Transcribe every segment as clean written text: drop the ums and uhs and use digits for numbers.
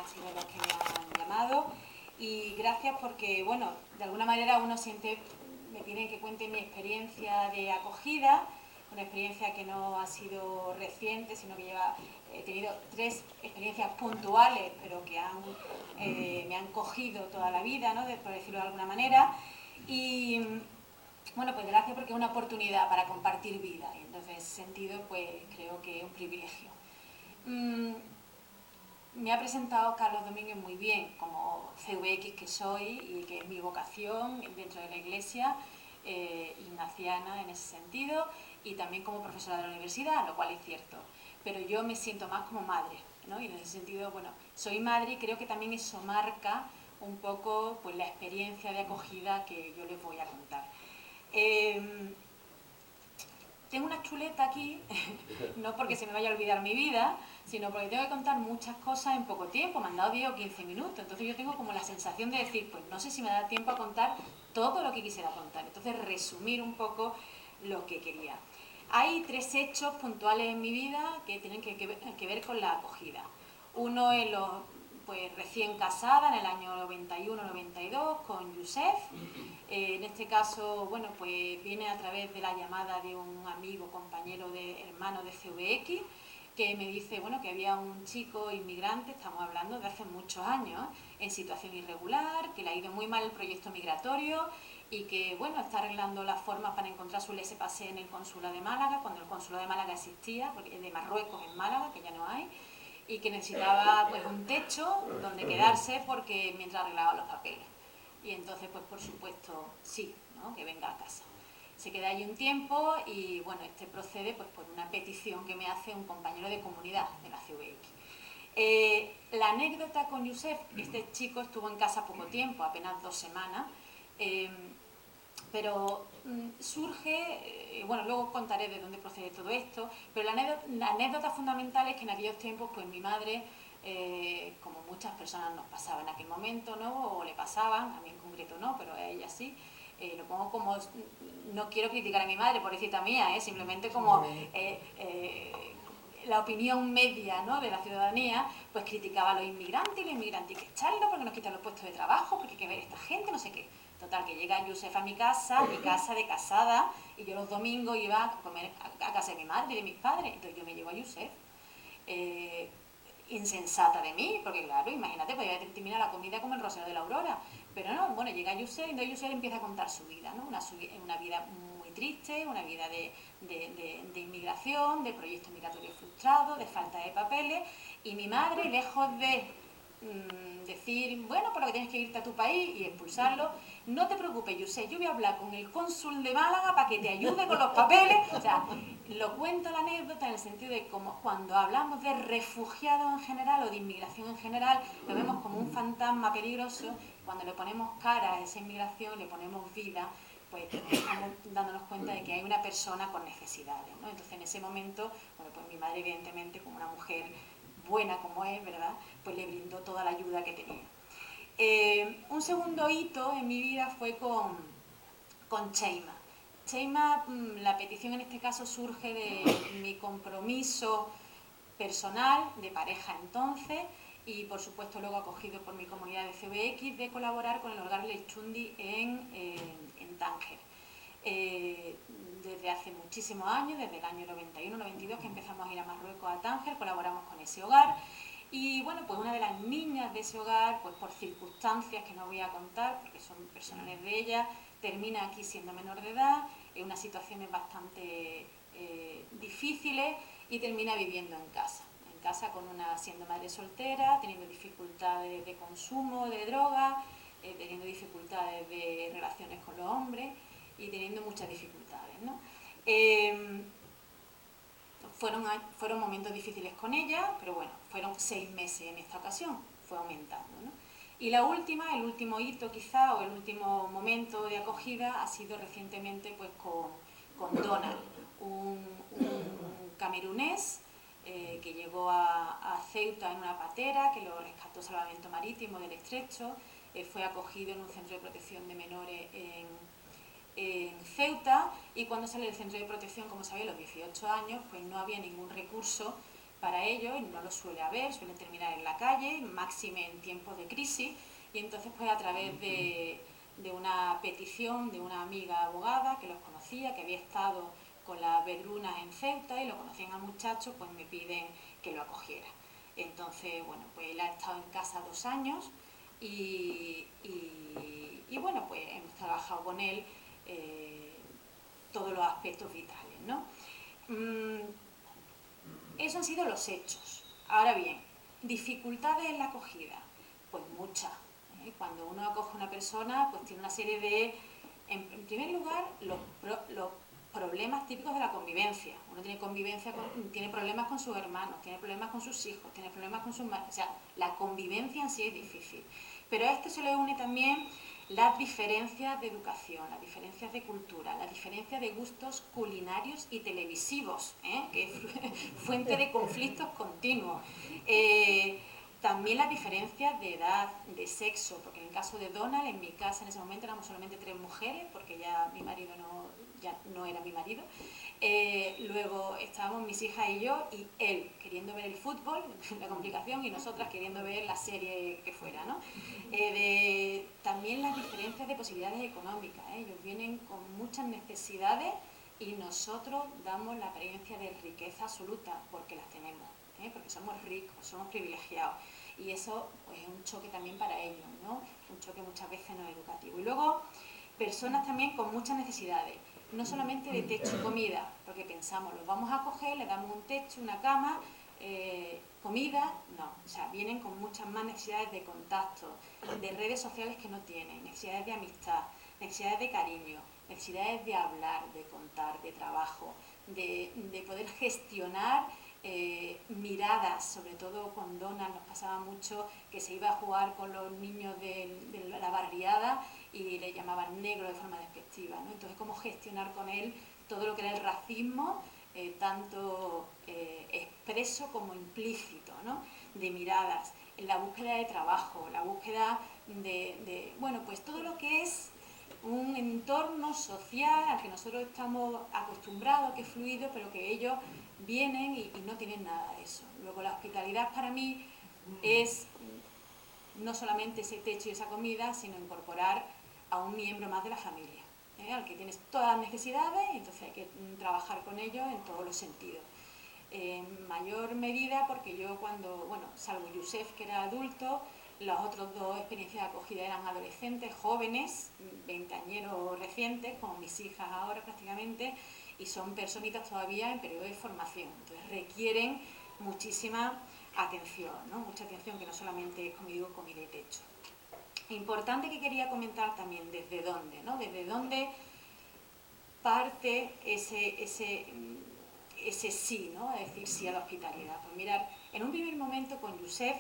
han sido los que me han llamado. Y gracias porque, bueno, de alguna manera uno siente, me piden que cuente mi experiencia de acogida, una experiencia que no ha sido reciente, sino que he tenido 3 experiencias puntuales, pero que me han cogido toda la vida, ¿no? Por decirlo de alguna manera. Y bueno, pues gracias porque es una oportunidad para compartir vida. Y entonces, en ese sentido, pues creo que es un privilegio. Me ha presentado Carlos Domínguez muy bien, como CVX que soy y que es mi vocación dentro de la Iglesia ignaciana en ese sentido, y también como profesora de la universidad, lo cual es cierto. Pero yo me siento más como madre, ¿no? Y en ese sentido, bueno, soy madre y creo que también eso marca un poco pues, la experiencia de acogida que yo les voy a contar. Tengo una chuleta aquí, no porque se me vaya a olvidar mi vida, sino porque tengo que contar muchas cosas en poco tiempo. Me han dado 10 o 15 minutos, entonces yo tengo como la sensación de decir, pues no sé si me da tiempo a contar todo lo que quisiera contar. Entonces, resumir un poco lo que quería. Hay 3 hechos puntuales en mi vida que tienen que ver con la acogida. Uno es pues recién casada en el año 91-92 con Yusef. En este caso, bueno, pues viene a través de la llamada de un amigo, compañero, hermano de CVX, que me dice, bueno, que había un chico inmigrante, estamos hablando de hace muchos años, en situación irregular, que le ha ido muy mal el proyecto migratorio y que, bueno, está arreglando las formas para encontrar su laissez-passer en el consulado de Málaga, cuando el consulado de Málaga existía, porque es de Marruecos en Málaga, que ya no hay, y que necesitaba pues un techo donde quedarse porque mientras arreglaba los papeles. Y entonces, pues por supuesto, sí, ¿no? Que venga a casa. Se queda allí un tiempo y, bueno, procede pues por una petición que me hace un compañero de comunidad de la CVX. La anécdota con Yusef, este chico estuvo en casa poco tiempo, apenas 2 semanas, pero surge, bueno, luego contaré de dónde procede todo esto, pero la anécdota fundamental es que en aquellos tiempos, pues mi madre, como muchas personas nos pasaba en aquel momento, ¿no? O le pasaban, a mí en concreto no, pero a ella sí. Lo pongo como, no quiero criticar a mi madre, pobrecita mía, simplemente como la opinión media, ¿no? De la ciudadanía, pues criticaba a los inmigrantes hay que echarlo porque nos quitan los puestos de trabajo, porque hay que ver a esta gente, no sé qué. Total, que llega Yusef a mi casa de casada, y yo los domingos iba a comer a casa de mi madre y de mis padres. Entonces yo me llevo a Yusef, insensata de mí, porque claro, imagínate, podía terminar la comida como el Rosero de la Aurora. Pero no, bueno, llega Yusef y entonces Yusef empieza a contar su vida, ¿no? Una vida muy triste, una vida de inmigración, de proyectos migratorios frustrados, de falta de papeles, y mi madre, lejos de decir, bueno, por lo que tienes que irte a tu país y expulsarlo, no te preocupes, Yusef, yo voy a hablar con el cónsul de Málaga para que te ayude con los papeles. O sea, lo cuento la anécdota en el sentido de como cuando hablamos de refugiados en general o de inmigración en general, lo vemos como un fantasma peligroso. Cuando le ponemos cara a esa inmigración, le ponemos vida, pues estamos dándonos cuenta de que hay una persona con necesidades, ¿no? Entonces, en ese momento, bueno, pues mi madre, evidentemente, como una mujer buena como es, ¿verdad?, pues le brindó toda la ayuda que tenía. Un segundo hito en mi vida fue con Cheima. Cheima, la petición en este caso surge de mi compromiso personal, de pareja entonces, y por supuesto luego acogido por mi comunidad de CVX, de colaborar con el Hogar Lerchundi en Tánger. Desde hace muchísimos años, desde el año 91-92 que empezamos a ir a Marruecos, a Tánger, colaboramos con ese hogar. Y bueno, pues una de las niñas de ese hogar, pues por circunstancias que no voy a contar, porque son personales de ella, termina aquí siendo menor de edad, en unas situaciones bastante difíciles, y termina viviendo en casa siendo madre soltera, teniendo dificultades de consumo de drogas, teniendo dificultades de relaciones con los hombres y teniendo muchas dificultades, ¿no? Fueron momentos difíciles con ella, pero bueno, fueron 6 meses en esta ocasión, fue aumentando, ¿no? Y el último hito quizá, o el último momento de acogida ha sido recientemente pues con Donald, un camerunés que llegó a Ceuta en una patera, que lo rescató Salvamento Marítimo del Estrecho, fue acogido en un centro de protección de menores en Ceuta, y cuando sale del centro de protección, como sabéis, a los 18 años, pues no había ningún recurso para ellos, y no lo suele haber, suelen terminar en la calle, máxime en tiempos de crisis, y entonces pues a través de una petición de una amiga abogada que los conocía, que había estado con las Vedrunas en Ceuta y lo conocían al muchacho, pues me piden que lo acogiera. Entonces, bueno, pues él ha estado en casa 2 años y bueno, pues hemos trabajado con él todos los aspectos vitales, ¿no? Esos han sido los hechos. Ahora bien, dificultades en la acogida, pues muchas. Cuando uno acoge a una persona, pues tiene una serie de, en primer lugar, los problemas típicos de la convivencia. Uno tiene tiene problemas con sus hermanos, tiene problemas con sus hijos, tiene problemas con sus madres. O sea, la convivencia en sí es difícil. Pero a esto se le une también las diferencias de educación, las diferencias de cultura, las diferencias de gustos culinarios y televisivos, que es fuente de conflictos continuos. También las diferencias de edad, de sexo, porque en el caso de Donald, en mi casa en ese momento éramos solamente 3 mujeres, porque ya mi marido ya no era mi marido. Luego estábamos mis hijas y yo, y él queriendo ver el fútbol, la complicación, y nosotras queriendo ver la serie que fuera, ¿no? También las diferencias de posibilidades económicas, ellos vienen con muchas necesidades y nosotros damos la apariencia de riqueza absoluta porque las tenemos, porque somos ricos, somos privilegiados, y eso pues, es un choque también para ellos, ¿no? Un choque muchas veces no educativo. Y luego personas también con muchas necesidades, no solamente de techo y comida, porque pensamos, los vamos a coger, les damos un techo, una cama, comida, no, o sea, vienen con muchas más necesidades de contacto, de redes sociales que no tienen, necesidades de amistad, necesidades de cariño, necesidades de hablar, de contar, de trabajo, de poder gestionar miradas, sobre todo con Donald nos pasaba mucho que se iba a jugar con los niños de la barriada y le llamaban negro de forma despectiva, ¿no? Entonces, cómo gestionar con él todo lo que era el racismo, tanto expreso como implícito, ¿no? De miradas, en la búsqueda de trabajo, la búsqueda bueno, pues todo lo que es un entorno social al que nosotros estamos acostumbrados, que es fluido, pero que ellos vienen y no tienen nada de eso. Luego la hospitalidad para mí es no solamente ese techo y esa comida, sino incorporar a un miembro más de la familia, al que tienes todas las necesidades y entonces hay que trabajar con ellos en todos los sentidos. En mayor medida porque yo cuando, bueno, salvo Yusef que era adulto, las otras 2 experiencias de acogida eran adolescentes, jóvenes, veinteañeros recientes, como mis hijas ahora prácticamente, y son personitas todavía en periodo de formación, entonces requieren muchísima atención, ¿no? Mucha atención que no solamente es, como digo, comida y techo. Importante que quería comentar también desde dónde, ¿no? Desde dónde parte ese sí, ¿no? Es decir, sí a la hospitalidad. Pues mirar, en un primer momento con Yusef,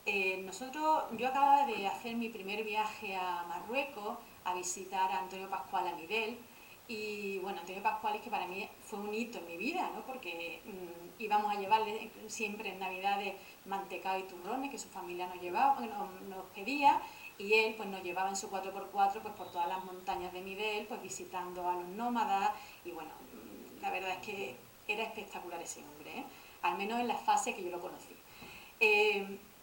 yo acababa de hacer mi primer viaje a Marruecos a visitar a Antonio Pascual a Miguel, y bueno, Antonio Pascual es que para mí fue un hito en mi vida, ¿no? Porque íbamos a llevarle siempre en Navidades mantecado y turrones que su familia nos pedía, y él pues nos llevaba en su 4x4 pues por todas las montañas de Miguel, pues visitando a los nómadas, y bueno, la verdad es que era espectacular ese hombre, al menos en la fase que yo lo conocí.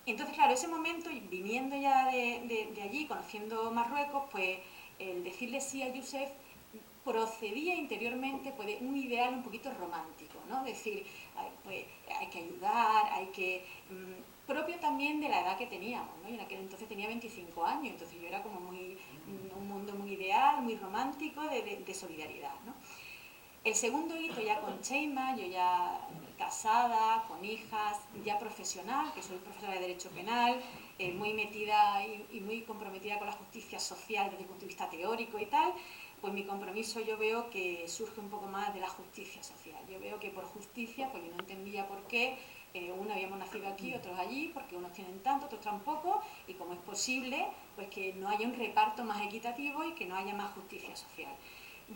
Entonces, claro, ese momento, viniendo ya de allí, conociendo Marruecos, pues el decirle sí a Yusef procedía interiormente pues, de un ideal un poquito romántico, ¿no? Decir, pues, hay que ayudar, hay que... propio también de la edad que teníamos, ¿no? Y en aquel entonces tenía 25 años, entonces yo era como un mundo muy ideal, muy romántico, de solidaridad, ¿no? El segundo hito ya con Cheima, yo ya casada, con hijas, ya profesional, que soy profesora de Derecho Penal, muy metida y muy comprometida con la justicia social desde el punto de vista teórico y tal, pues mi compromiso yo veo que surge un poco más de la justicia social. Yo veo que por justicia, pues yo no entendía por qué unos habíamos nacido aquí, otros allí, porque unos tienen tanto, otros tampoco, y cómo es posible pues que no haya un reparto más equitativo y que no haya más justicia social.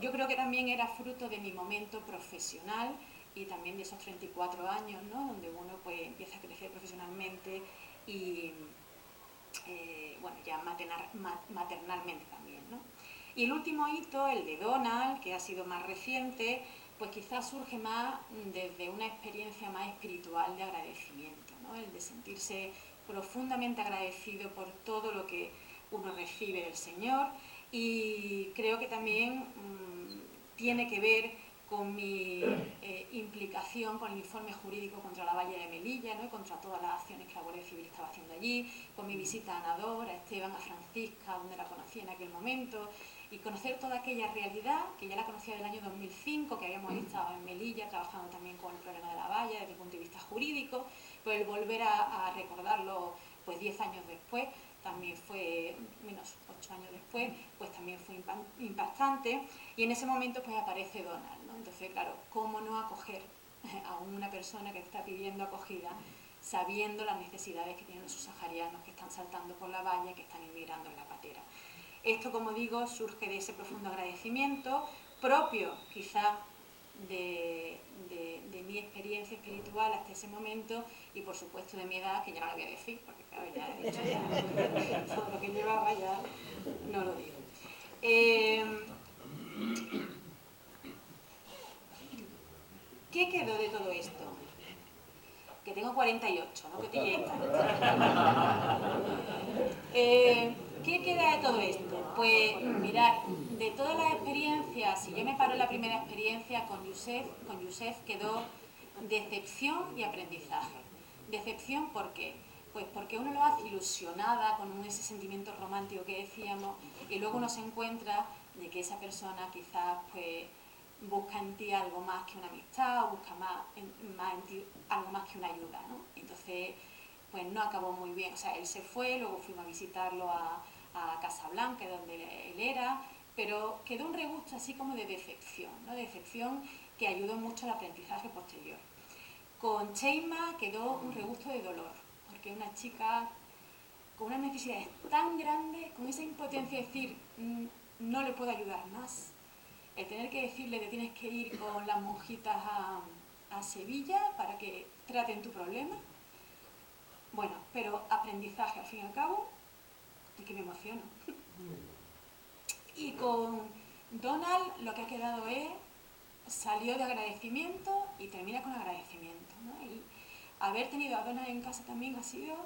Yo creo que también era fruto de mi momento profesional y también de esos 34 años, ¿no? Donde uno pues empieza a crecer profesionalmente y, bueno, ya maternalmente también, ¿no? Y el último hito, el de Donald, que ha sido más reciente, pues quizás surge más desde una experiencia más espiritual de agradecimiento, ¿no? El de sentirse profundamente agradecido por todo lo que uno recibe del Señor, y creo que también tiene que ver con mi implicación con el informe jurídico contra la valla de Melilla, ¿no? Y contra todas las acciones que la Guardia Civil estaba haciendo allí, con mi visita a Nador, a Esteban, a Francisca, donde la conocí en aquel momento, y conocer toda aquella realidad, que ya la conocía del año 2005, que habíamos estado en Melilla trabajando también con el problema de la valla desde el punto de vista jurídico, pues el volver a recordarlo pues 10 años después, también fue, menos 8 años después, pues también fue impactante, y en ese momento pues aparece Donald, ¿no? Entonces, claro, ¿cómo no acoger a una persona que está pidiendo acogida sabiendo las necesidades que tienen los subsaharianos que están saltando por la valla, que están inmigrando en la patera? Esto, como digo, surge de ese profundo agradecimiento propio, quizá, de mi experiencia espiritual hasta ese momento, y por supuesto de mi edad, que ya no lo voy a decir, porque claro, ya he dicho ya, todo lo que llevaba ya no lo digo. ¿Qué quedó de todo esto? Que tengo 48, no que te llegue ¿qué queda de todo esto? Pues mirad, de todas las experiencias, si yo me paro en la primera experiencia con Yusef quedó decepción y aprendizaje. Decepción, ¿por qué? Pues porque uno lo hace ilusionada con ese sentimiento romántico que decíamos, y luego uno se encuentra de que esa persona quizás pues busca en ti algo más que una amistad, o busca en ti algo más que una ayuda, ¿no? Entonces, pues no acabó muy bien. O sea, él se fue, luego fuimos a visitarlo a Casablanca, donde él era, pero quedó un regusto así como de decepción, ¿no? De decepción que ayudó mucho al aprendizaje posterior. Con Cheima quedó un regusto de dolor, porque una chica con unas necesidades tan grandes, con esa impotencia de decir, no le puedo ayudar más, el tener que decirle que tienes que ir con las monjitas a Sevilla para que traten tu problema. Bueno, pero aprendizaje al fin y al cabo, y que me emociono. Y con Donald lo que ha quedado es, salió de agradecimiento y termina con agradecimiento, ¿no? Y haber tenido a Donald en casa también ha sido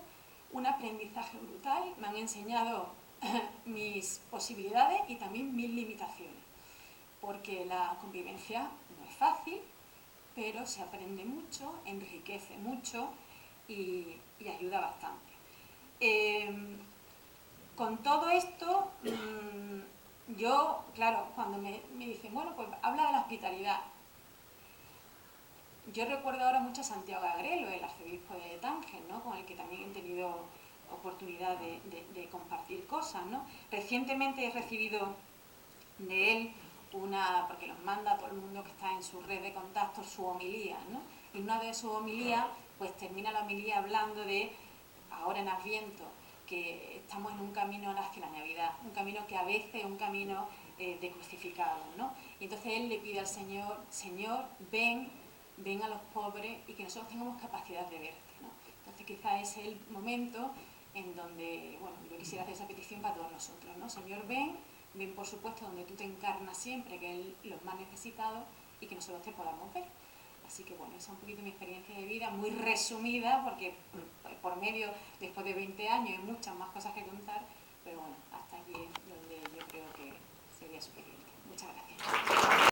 un aprendizaje brutal, me han enseñado mis posibilidades y también mis limitaciones, porque la convivencia no es fácil, pero se aprende mucho, enriquece mucho y ayuda bastante. Con todo esto, yo, claro, cuando me dicen, bueno, pues habla de la hospitalidad. Yo recuerdo ahora mucho a Santiago Agrelo, el arzobispo de Tánger, ¿no? Con el que también he tenido oportunidad de compartir cosas, ¿no? Recientemente he recibido de él porque los manda a todo el mundo que está en su red de contactos, su homilía, ¿no? Y una de sus homilías, pues termina la homilía hablando de, ahora en Adviento, que estamos en un camino hacia la Navidad, un camino que a veces es un camino de crucificado, ¿no? Y entonces él le pide al Señor, Señor, ven a los pobres y que nosotros tengamos capacidad de verte, ¿no? Entonces quizás es el momento en donde, bueno, yo quisiera hacer esa petición para todos nosotros, ¿no? Señor, ven por supuesto donde tú te encarnas siempre, que es los más necesitados, y que nosotros te podamos ver. Así que bueno, esa es un poquito mi experiencia de vida, muy resumida, porque por medio, después de 20 años, hay muchas más cosas que contar, pero bueno, hasta aquí es donde yo creo que sería suficiente. Muchas gracias.